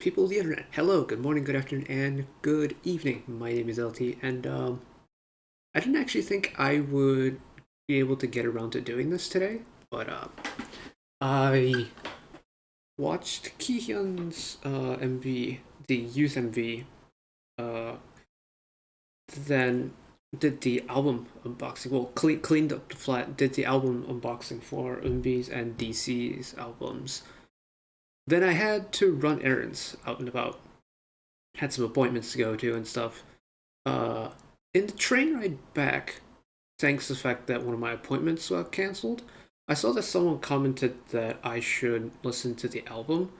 People of the internet, hello, good morning, good afternoon, and good evening. My name is LT, and I didn't actually think I would be able to get around to doing this today, but I watched Kihyun's MV, the youth MV, uh, then did the album unboxing. Well, cleaned up the flat, did the album unboxing for MV's and DC's albums. Then I had to run errands out and about. Had some appointments to go to and stuff. Uh, in the train ride back, thanks to the fact that one of my appointments got canceled, I saw that someone commented that I should listen to the album,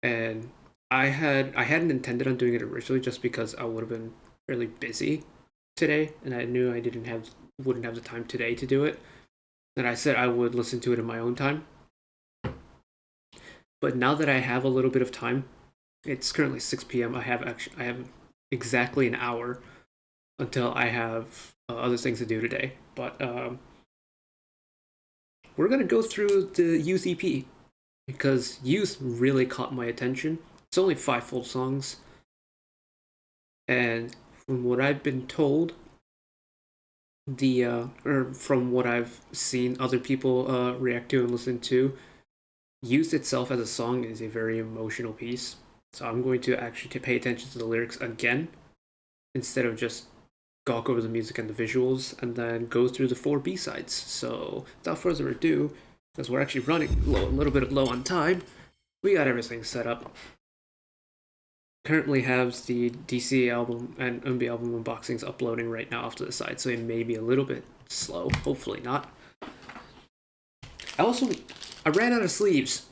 and I hadn't intended on doing it originally just because I would have been fairly busy today, and I knew I didn't have wouldn't have the time today to do it. And I said I would listen to it in my own time. But now that I have a little bit of time, it's currently 6 p.m. I have exactly an hour until I have other things to do today. But we're gonna go through the Youth EP because Youth really caught my attention. It's only 5 full songs, and from what I've been told, or from what I've seen other people react to and listen to, Youth itself as a song is a very emotional piece. So I'm going to actually pay attention to the lyrics again instead of just gawk over the music and the visuals, and then go through the 4 B-sides. So without further ado, because we're actually running a little bit low on time, we got everything set up. Currently has the DC album and MB album unboxings uploading right now off to the side, so it may be a little bit slow. Hopefully not. I ran out of sleeves,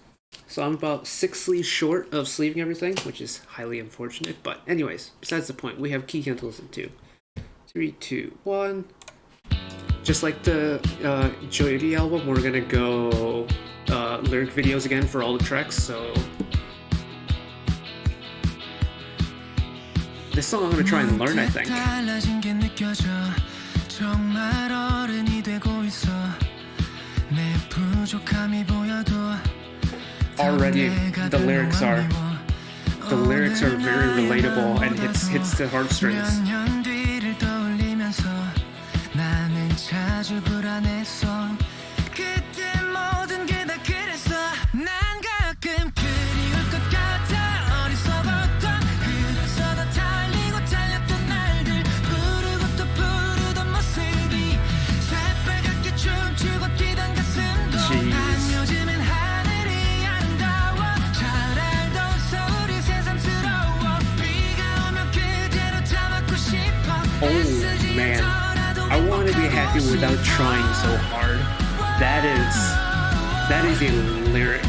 so I'm about 6 sleeves short of sleeving everything, which is highly unfortunate. But anyways, besides the point, we have Kihyun to listen to. 3, 2, 1. Just like the Joy album, we're gonna go lyric videos again for all the tracks. So this song I'm gonna try and learn, I think. Already the lyrics are very relatable and hits the heartstrings. Oh man, I want to be happy without trying so hard. That is a lyric.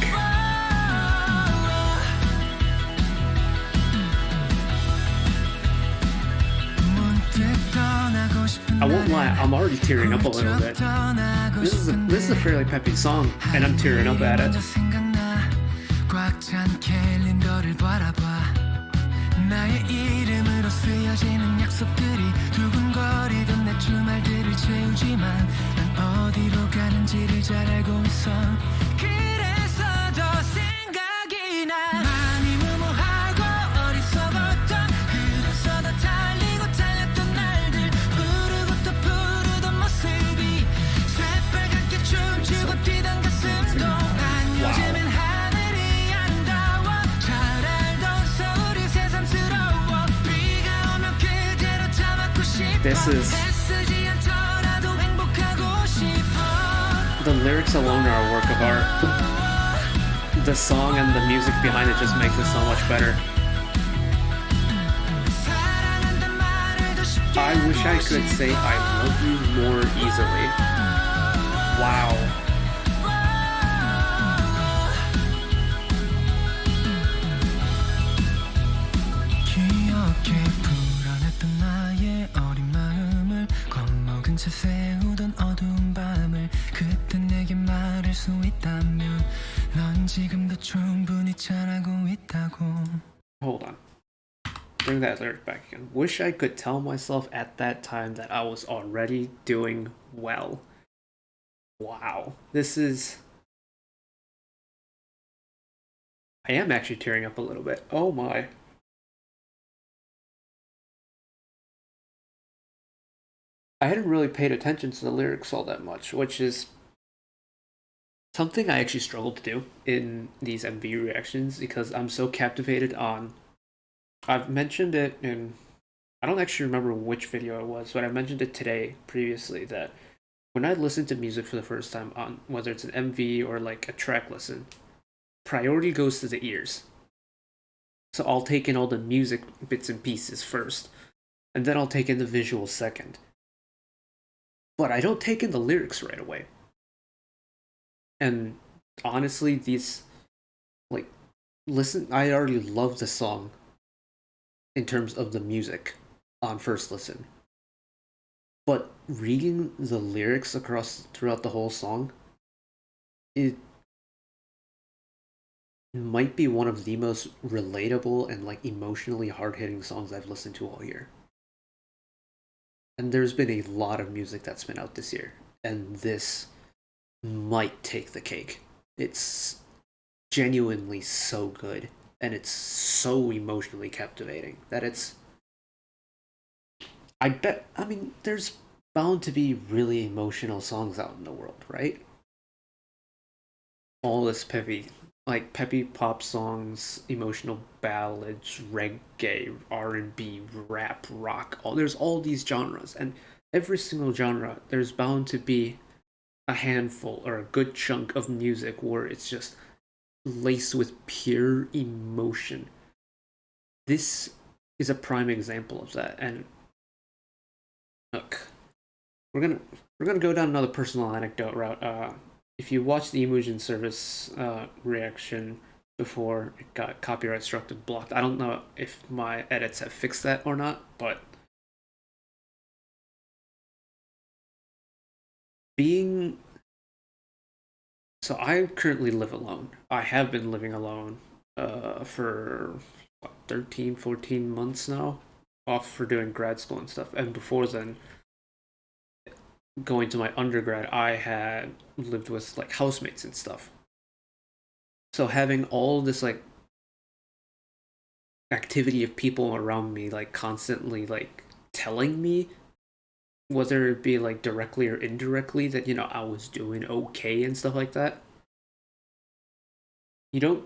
I won't lie, I'm already tearing up a little bit. This is a fairly peppy song, and I'm tearing up at it. 나의 이름으로 쓰여지는 약속들이 두근거리던 내 주말들을 채우지만 난 어디로 가는지를 잘 알고 있어 그래서 더 생각이 나 많이 무모하고 어리석었던 그래서 더 달리고 달렸던 날들 부르고 또 부르던 모습이 새빨갛게 춤추고 뛰던 가슴도 난 요즘엔 This is... The lyrics alone are a work of art. The song and the music behind it just makes it so much better. I wish I could say I love you more easily. Wow. 세우던 어두운 밤을 그때 내게 말할 수 있다면 넌 지금도 충분히 잘하고 있다고. Hold on. Bring that lyric back again. Wish I could tell myself at that time that I was already doing well. Wow. This is I am actually tearing up a little bit. Oh my. I hadn't really paid attention to the lyrics all that much, which is something I actually struggle to do in these MV reactions because I'm so captivated on. I've mentioned it in. I don't actually remember which video it was, but I mentioned it today previously that when I listen to music for the first time on whether it's an MV or like a track listen, priority goes to the ears. So I'll take in all the music bits and pieces first, and then I'll take in the visuals second. But I don't take in the lyrics right away. And honestly, these like listen, I already love the song in terms of the music on first listen. But reading the lyrics across throughout the whole song, it might be one of the most relatable and like emotionally hard hitting songs I've listened to all year. And there's been a lot of music that's been out this year, and this might take the cake. It's genuinely so good, and it's so emotionally captivating that it's. I bet. I mean, there's bound to be really emotional songs out in the world, right? All this peppy, like peppy pop songs, emotional ballads, reggae, R&B, rap, rock. There's all these genres, and every single genre, there's bound to be a handful or a good chunk of music where it's just laced with pure emotion. This is a prime example of that. And look, we're gonna we're gonna go down another personal anecdote route. If you watch the Emotion Service reaction before it got copyright struck and blocked, I don't know if my edits have fixed that or not, but being so I currently live alone. I have been living alone for what, 13, 14 months now, off for doing grad school and stuff. And before then, going to my undergrad, I had lived with like housemates and stuff. So having all this like activity of people around me like constantly like telling me whether it be like directly or indirectly that I was doing okay and stuff like that, you don't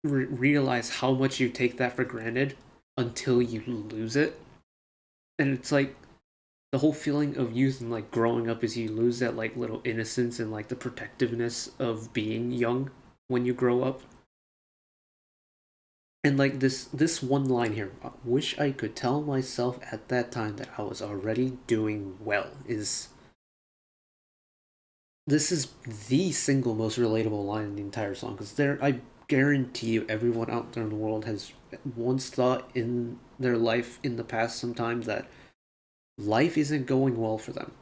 realize how much you take that for granted until you lose it. And it's like the whole feeling of youth and like growing up is you lose that like little innocence and like the protectiveness of being young when you grow up. And like this one line here, I wish I could tell myself at that time that I was already doing well, is this is the single most relatable line in the entire song, because there I guarantee you everyone out there in the world has once thought in their life in the past sometimes that life isn't going well for them.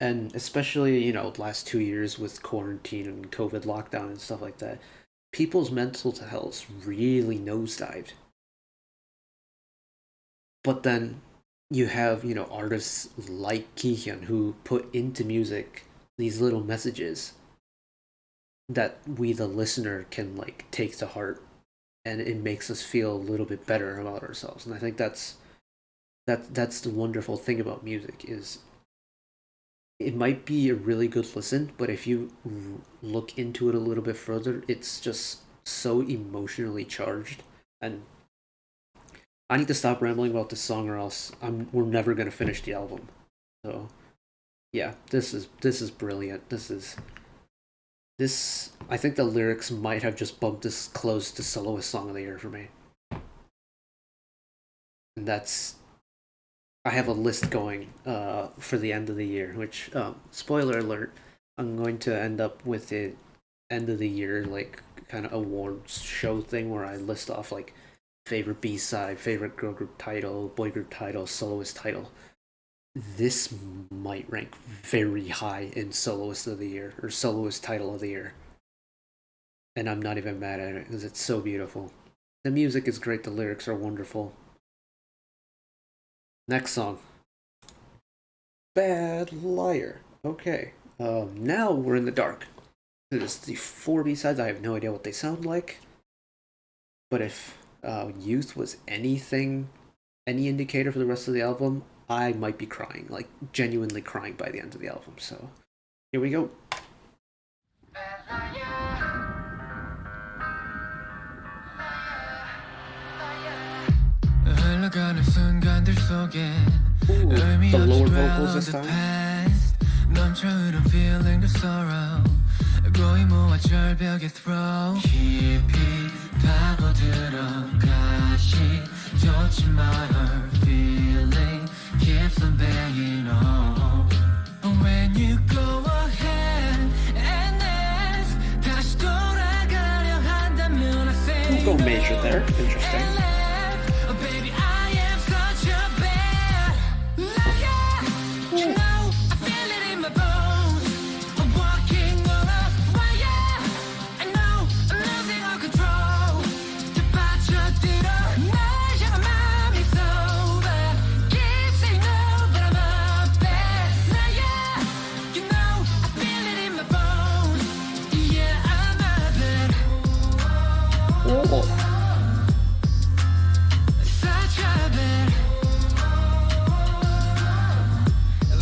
And especially, the last 2 years with quarantine and COVID lockdown and stuff like that, people's mental health really nosedived. But then you have, artists like Kihyun who put into music these little messages that we, the listener, can like take to heart, and it makes us feel a little bit better about ourselves. And I think that's the wonderful thing about music is it might be a really good listen, but if you look into it a little bit further, it's just so emotionally charged. And I need to stop rambling about this song, or else we're never gonna finish the album. So yeah, this is brilliant. This. I think the lyrics might have just bumped this close to soloist song of the year for me. And that's I have a list going for the end of the year, which spoiler alert, I'm going to end up with the end of the year like kind of awards show thing where I list off like favorite B side, favorite girl group title, boy group title, soloist title. This might rank very high in soloist of the year or soloist title of the year, and I'm not even mad at it because it's so beautiful. The music is great, the lyrics are wonderful. Next song, Bad Liar. Okay, now we're in the dark. This is the 4 B-sides. I have no idea what they sound like. But if Youth was anything, any indicator for the rest of the album, I might be crying, like genuinely crying by the end of the album. So here we go. Ooh, the lower vocals this time. 거의 모아 절벽에 throw 깊이 파고들어 가시 좋지 마 her feeling keeps on banging on when you go ahead and ask 다시 돌아가려 한다면 I say We'll go major there. Interesting. Oh baby I am such a bad liar you know I feel it in my bones I'm walking on a wire I know I'm losing all control 저 빠져들어 날 향한 맘이 so bad keep saying no but I'm a bad liar you know I feel it in my bones yeah I'm a bad Oh. such a bad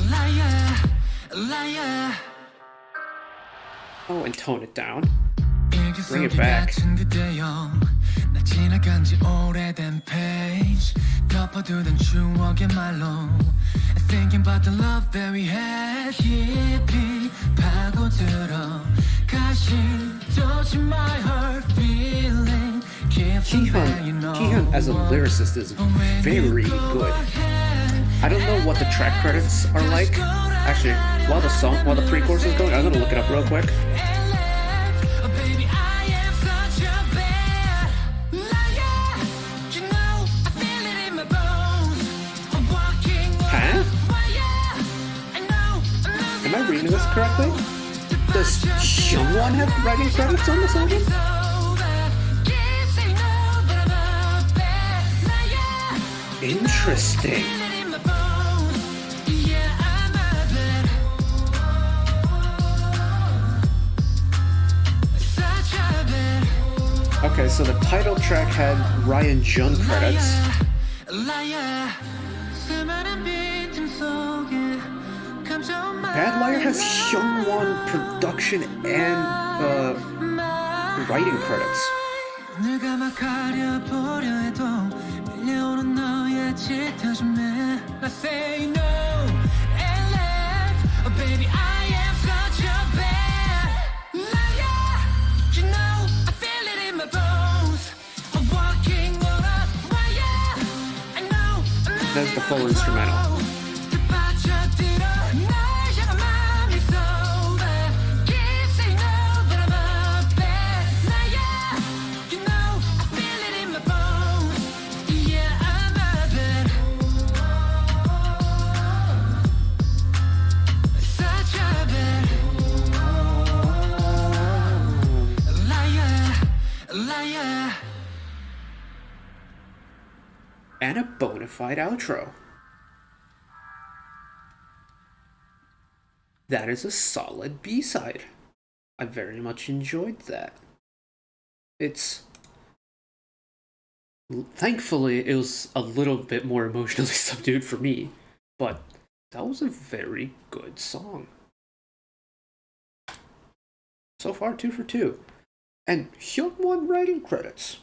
liar liar Oh, and tone it down. Bring it back. 나 지나간 지 오래된 페이지 덮어두던 추억의 말로 Thinking about the love that we had 깊이 파고들어 가시 touch my heart feeling Kihyun as a lyricist is very good. I don't know what the track credits are like. Actually, while the pre-chorus is going, I'm gonna look it up real quick. Oh baby I am such a bad liar you know I feel it in my bones I'm walking on wire I know I'm losing Am I reading this correctly? Does Hyungwon have writing credits on this album? Interesting. Okay, so the title track had Ryan Jung credits. Bad Liar has Hyungwon production and writing credits. 내가 막 가려보려 해도 밀려오는 너의 짙어짐에 I say no and left Oh baby I am such a bad liar You know I feel it in my bones I'm walking on a wire I know I'm That's the full instrumental. And a bona fide outro. That is a solid B-side. I very much enjoyed that. Thankfully, it was a little bit more emotionally subdued for me, but that was a very good song. So far, 2 for 2. And Hyungwon writing credits.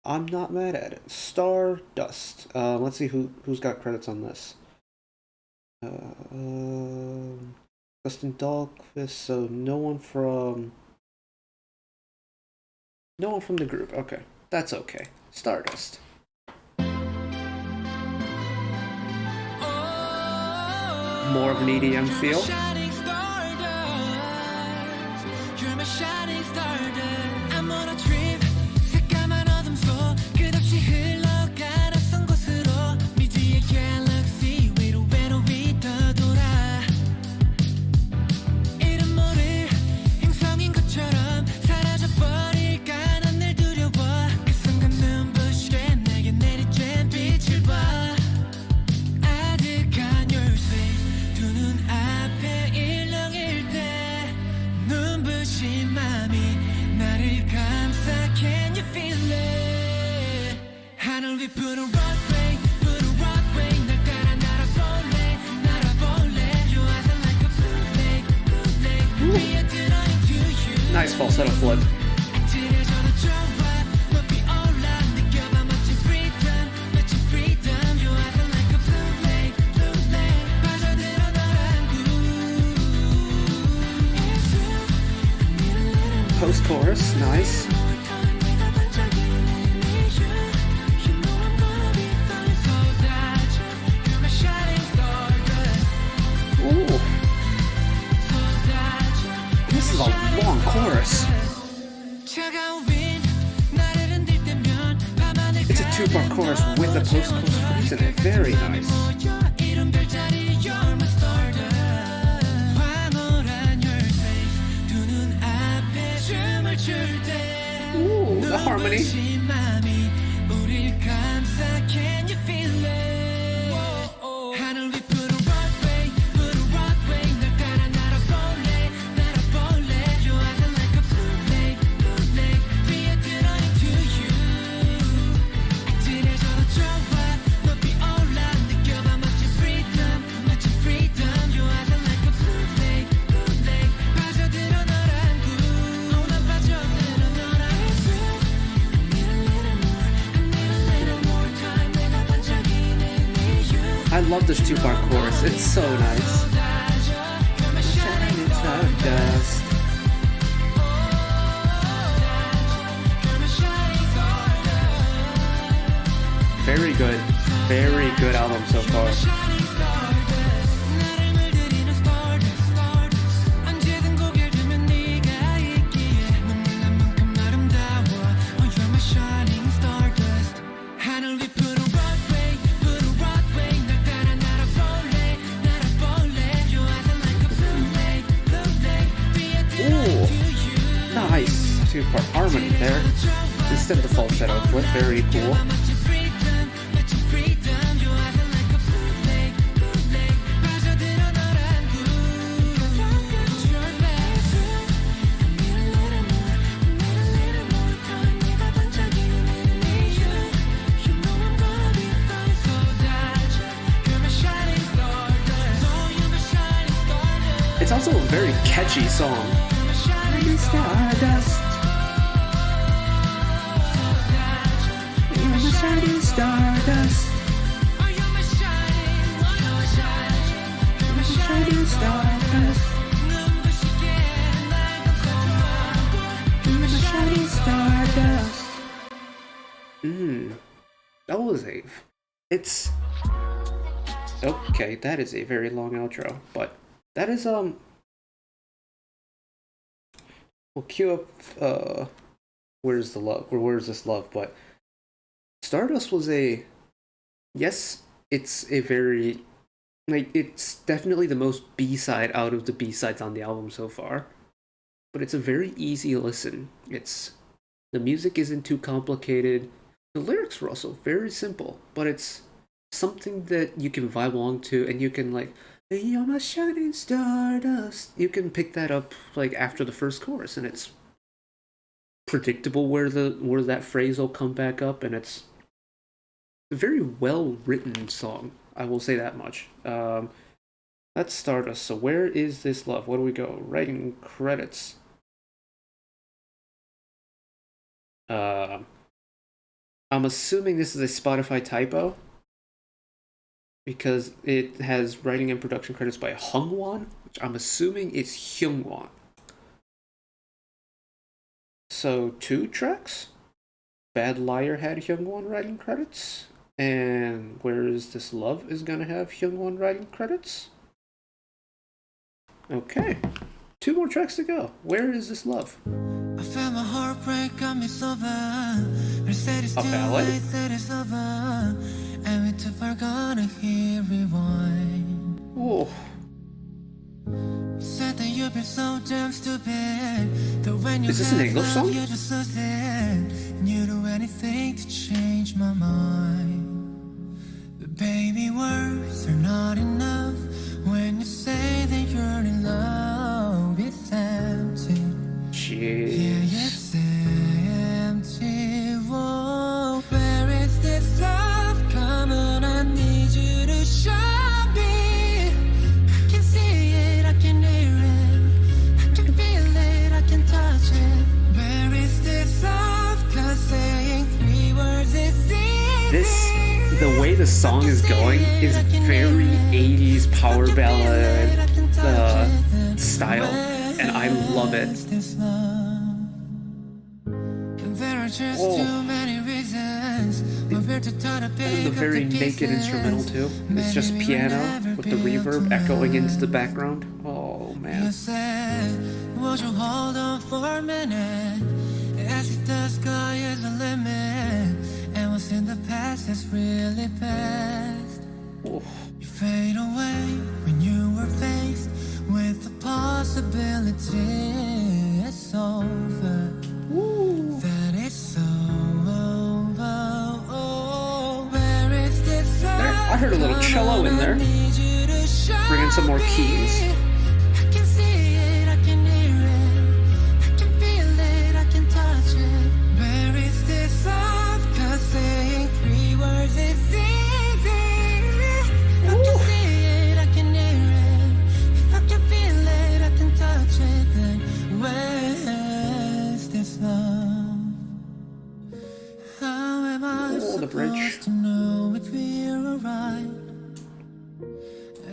I'm not mad at it. Stardust. Let's see who's got credits on this. Dustin Dahlquist. So no one from the group. Okay, that's okay. Stardust. More of an EDM feel. gonna flip. Post-chorus, nice. Ooh. This is a long chorus. It's a two-part chorus with a post-chorus phrase in it. Very nice. Ooh, the harmony. I love this two-part chorus. It's so nice. Shining Stardust. Very good. Very good album so far. Nice two-part harmony there. Instead of the falsetto flip, very cool. It's also a very catchy song. Stardust. You're my shining stardust. You're my shining stardust. You're my shining stardust. That was it's okay. That is a very long outro, but that is We'll cue up, Where's the Love, or Where's This Love, but Stardust was yes, it's a very, it's definitely the most B-side out of the B-sides on the album so far, but it's a very easy listen. The music isn't too complicated, the lyrics were also very simple, but it's something that you can vibe along to, and you can you're my shining stardust. You can pick that up after the first chorus, and it's predictable where that phrase will come back up, and it's a very well written song. I will say that much. That's Stardust. So where is this love? Where do we go? Writing credits. I'm assuming this is a Spotify typo, because it has writing and production credits by Hungwon, which I'm assuming is Hyungwon. So 2 tracks? Bad Liar had Hyungwon writing credits, and Where Is This Love is gonna have Hyungwon writing credits. Okay, 2 more tracks to go. Where Is This Love? I felt my heart break, got me so bad. A ballad? And we too far gonna hear rewind. Oh. Said that you've been so damn stupid. That when you Is this an English song? You just lose it. And you do anything to change my mind. But baby, words are not enough when you say that you're in love. It's empty. Jeez. Yeah, it's empty. Whoa, where is this love? Come on, I need you to show me. I can see it, I can hear it, I can feel it, I can touch it. way the song is going is very 80s power ballad style, and I love it. Oh, and the very naked instrumental too. It's just piano with the reverb echoing into the background. Oh man. Would you hold on for a minute? As if the sky is the limit, and what's in the past is really past. Oh. You fade away when you were faced with the possibility it's over. Woo. That it's over. Oh, where is this There, I heard a little cello in there. Bringing some more keys. I can see it, I can hear it, I can feel it, I can touch it. Where is this love? 'Cause saying 3 words is easy. If I can see it, I can hear it. If I can feel it, I can touch it. Then where's this love? How am I the bridge. supposed to know if we're alright?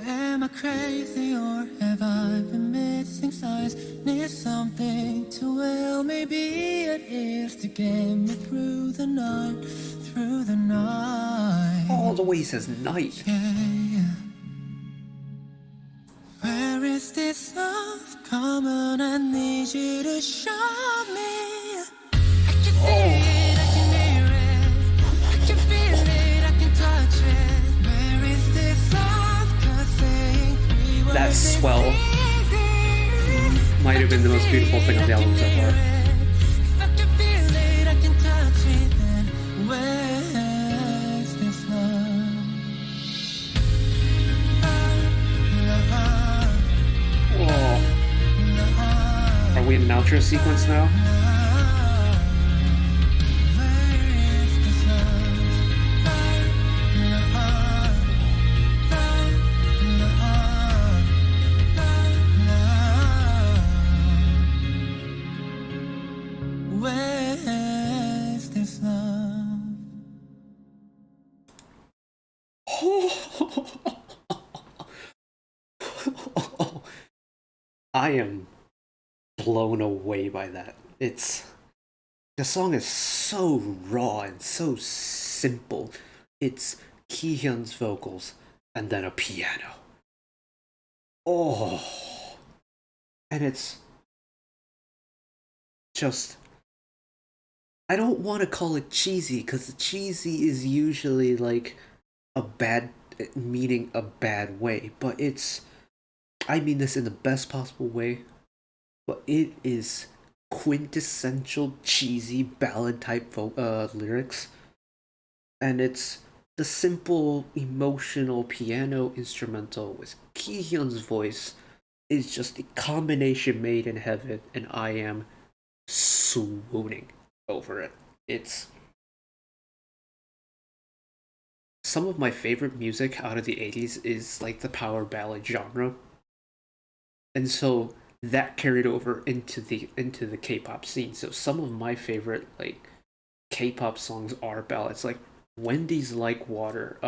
Am I crazy or have I been missing signs? Need something to help me be at ease to get me through the night, through the night. Oh, the way he says night. Yeah. Where is this love? Come on, I need you to show me. I can see it, I can hear it, I can feel it, I can touch it. Where is this love? 'Cause saying 3 words That is swell easy. might have been the most beautiful thing on the album so far. If I can feel it, I can touch it. Then where's this love? Oh. Are we in an outro sequence now? Where's this love? I am blown away by that. The song is so raw and so simple. It's Kihyun's vocals and then a piano. Oh, and it's just, I don't want to call it cheesy because cheesy is usually like a bad, meaning a bad way, but I mean this in the best possible way, but it is quintessential cheesy ballad type lyrics, and it's the simple emotional piano instrumental with Kihyun's voice is just the combination made in heaven, and I am swooning over it. It's some of my favorite music out of the 80s is like the power ballad genre, and so that carried over into the K-pop scene. So some of my favorite like K-pop songs are ballads, like Wendy's Like Water,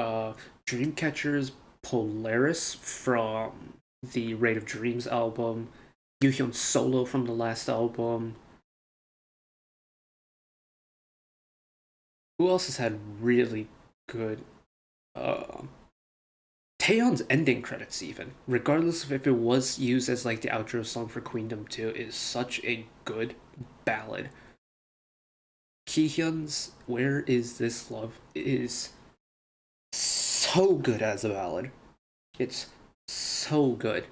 Dreamcatcher's Polaris from the Rate of Dreams album, Kihyun's solo from the last album. Who else has had really good Taeyeon's ending credits, even regardless of if it was used as like the outro song for Queendom 2, is such a good ballad. Kihyun's Where Is This Love is so good as a ballad. It's so good.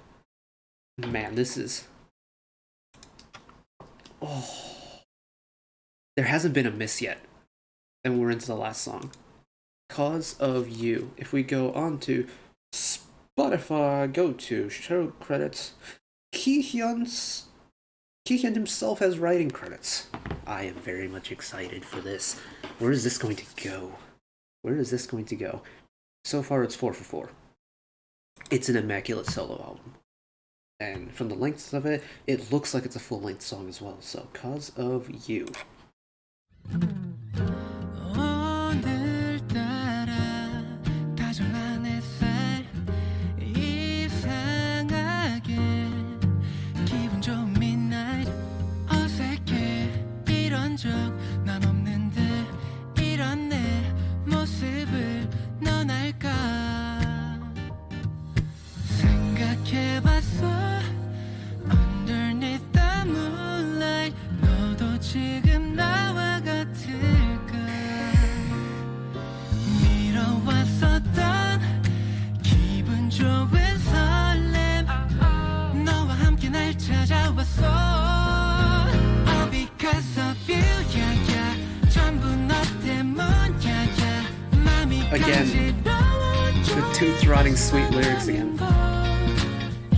Man, this is, oh, there hasn't been a miss yet. And we're into the last song. Cause of You. If we go on to Spotify, go to show credits. Kihyun himself has writing credits. I am very much excited for this. Where is this going to go? Where is this going to go? So far, it's 4 for 4. It's an immaculate solo album. And from the length of it, it looks like it's a full-length song as well. So, Cause of You. 본 적 난 없는데 이런 내 모습을 넌 알까 생각해봤어 Underneath the moonlight 너도 지금 나와 같을까 미뤄왔었던 기분 좋은 설렘 너와 함께 날 찾아왔어 All because of you yeah yeah 전부 너 때문이야 yeah 맘이 Again, the tooth rotting sweet lyrics again.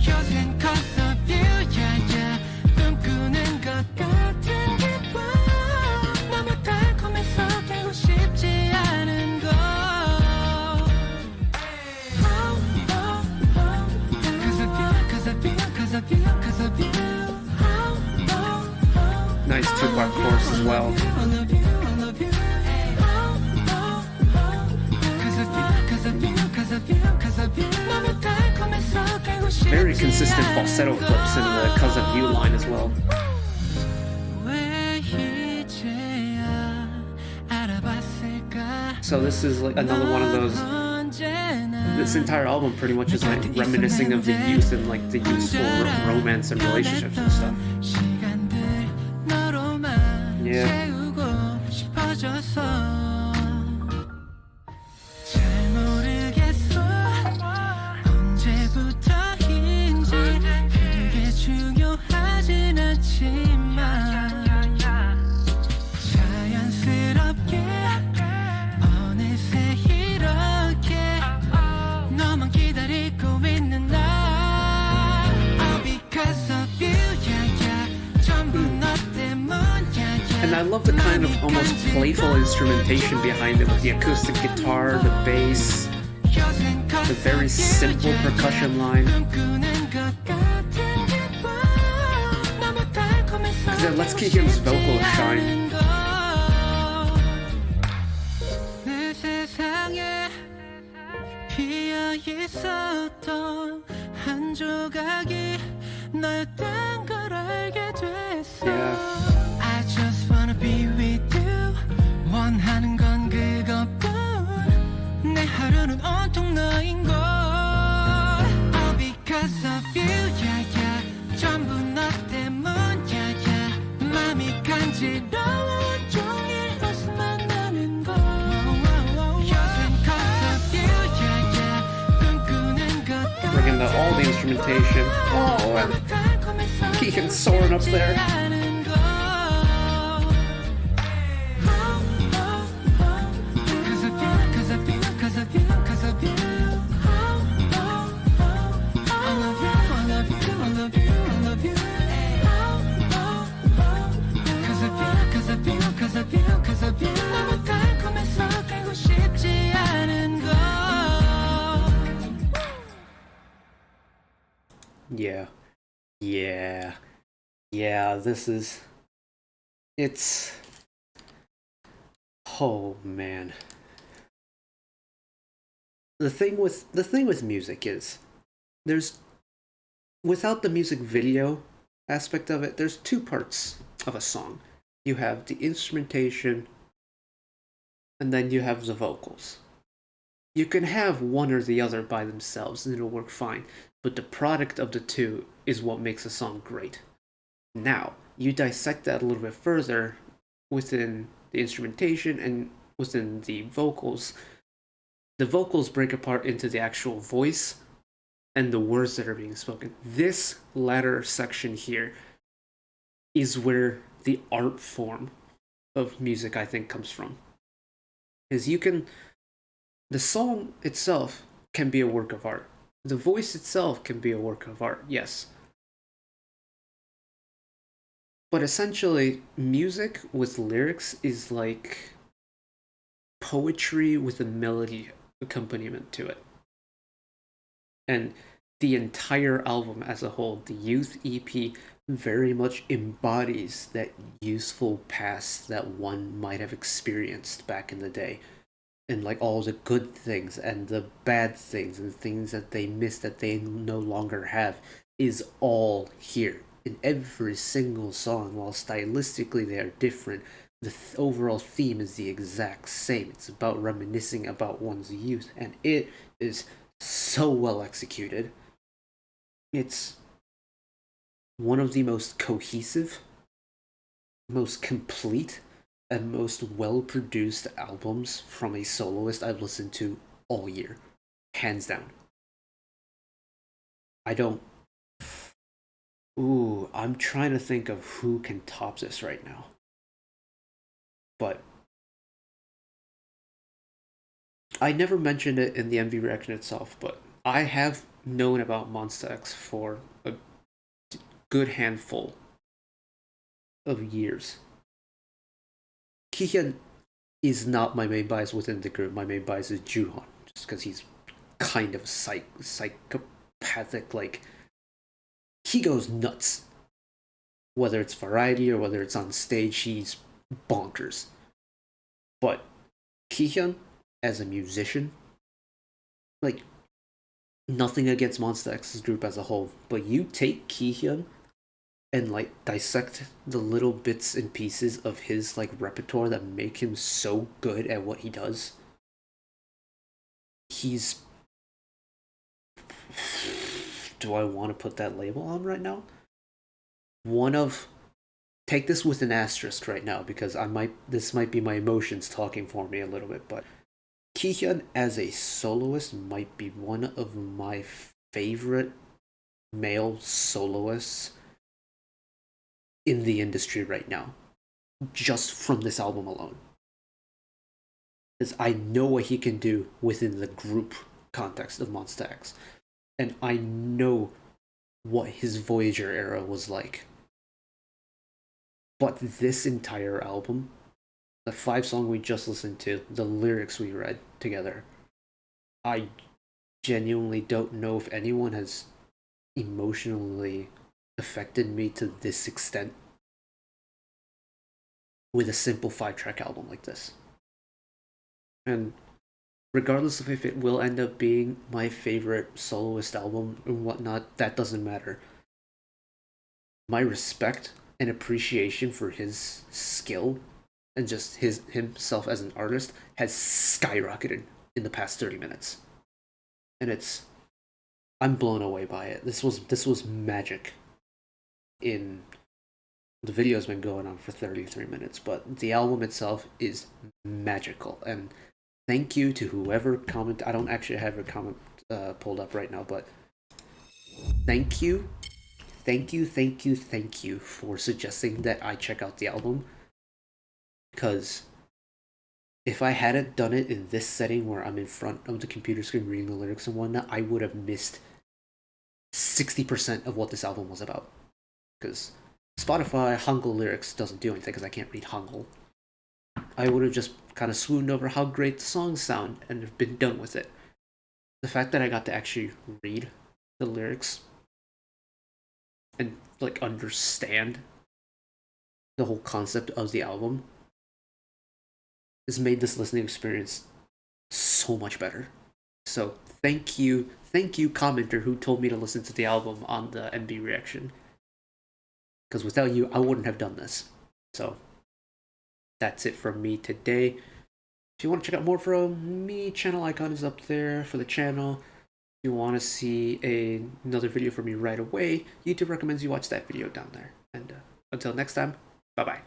요샌 cause of you yeah yeah 꿈꾸는 것 같은 기분 너무 달콤해서 깨고 싶지 않은 거 Cause of you, cause of you, cause of you, cause of you Nice two-part chorus as well. I love you, I love you Cause of you, cause of you, cause of you, cause of you 너무 달콤해서 깨고 싶지 Very consistent falsetto flips in the "Cause of You" line as well. 왜 이제야 알아봤을까 So this is like another one of those. This entire album pretty much is like reminiscing of the youth and like the youthful romance and relationships and stuff. 시간들 너로만 Yeah. 채우고 싶어져서 잘 모르겠어 언제부터인지 그게 중요하진 않지만 자연스럽게 어느새 이렇게 너만 기다리고 있는 날 All because of you yeah yeah 전부 너 때문이야 yeah And I love the kind of almost playful instrumentation behind it with the acoustic guitar, the bass, the very simple percussion line. Because it lets Kihyun's vocals shine. 내 세상에 비어 있었던 한 조각이 너였던 걸 알게 됐어 Yeah. I just wanna be with you 원하는 건 그것뿐 내 하루는 온통 너인 걸 All because of you yeah yeah 전부 너 때문이야 yeah 맘이 간지러워 종일 웃음만 나는 걸 요샌 cause of you yeah yeah 꿈꾸는 것 Bringing all the instrumentation. Oh, and Kihyun soaring up there. Yeah. Yeah. Yeah, this is... It's... Oh, man. The thing with music is there's without the music video aspect of it, there's two parts of a song. You have the instrumentation and then you have the vocals. You can have one or the other by themselves and it'll work fine, but the product of the two is what makes a song great. Now, you dissect that a little bit further within the instrumentation and within the vocals. The vocals break apart into the actual voice and the words that are being spoken. This latter section here is where the art form of music, I think, comes from. Because the song itself can be a work of art. The voice itself can be a work of art, yes. But essentially, music with lyrics is like poetry with a melody accompaniment to it. And the entire album as a whole, the Youth EP, very much embodies that useful past that one might have experienced back in the day. And like all the good things and the bad things and things that they miss that they no longer have is all here in every single song. While stylistically they are different, the overall theme is the exact same. It's about reminiscing about one's youth, and it is so well executed. It's one of the most cohesive, most complete, and most well produced albums from a soloist I've listened to all year. Hands down. I don't. Ooh, I'm trying to think of who can top this right now. But I never mentioned it in the MV reaction itself, but I have known about Monsta X for a good handful of years. Kihyun is not my main bias within the group. My main bias is Juhon, just because he's kind of psychopathic. Like, he goes nuts. Whether it's variety or whether it's on stage, he's bonkers. But Kihyun, as a musician, like, nothing against Monsta X's group as a whole, but you take Kihyun and like dissect the little bits and pieces of his like repertoire that make him so good at what he does. He's, do I want to put that label on right now? One of, take this with an asterisk right now because this might be my emotions talking for me a little bit, but Kihyun as a soloist might be one of my favorite male soloists in the industry right now, just from this album alone. Because I know what he can do within the group context of Monsta X, and I know what his Voyager era was like. But this entire album, the 5 song we just listened to, the lyrics we read together, I genuinely don't know if anyone has emotionally affected me to this extent with a simple 5 track album like this. And regardless of if it will end up being my favorite soloist album and whatnot, that doesn't matter. My respect and appreciation for his skill and just himself as an artist has skyrocketed in the past 30 minutes. And I'm blown away by it. This was magic. In the video's been going on for 33 minutes, but the album itself is magical. And thank you to whoever commented. I don't actually have a comment pulled up right now, but thank you, thank you for suggesting that I check out the album. Because if I hadn't done it in this setting where I'm in front of the computer screen reading the lyrics and whatnot, I would have missed 60% of what this album was about. Because Spotify Hangul lyrics doesn't do anything because I can't read Hangul. I would have just kind of swooned over how great the songs sound and have been done with it. The fact that I got to actually read the lyrics and like understand the whole concept of the album has made this listening experience so much better. So thank you, commenter who told me to listen to the album on the MB reaction. Because without you, I wouldn't have done this. So that's it from me today. If you want to check out more from me, channel icon is up there for the channel. If you want to see another video from me right away, YouTube recommends you watch that video down there. And until next time, bye bye.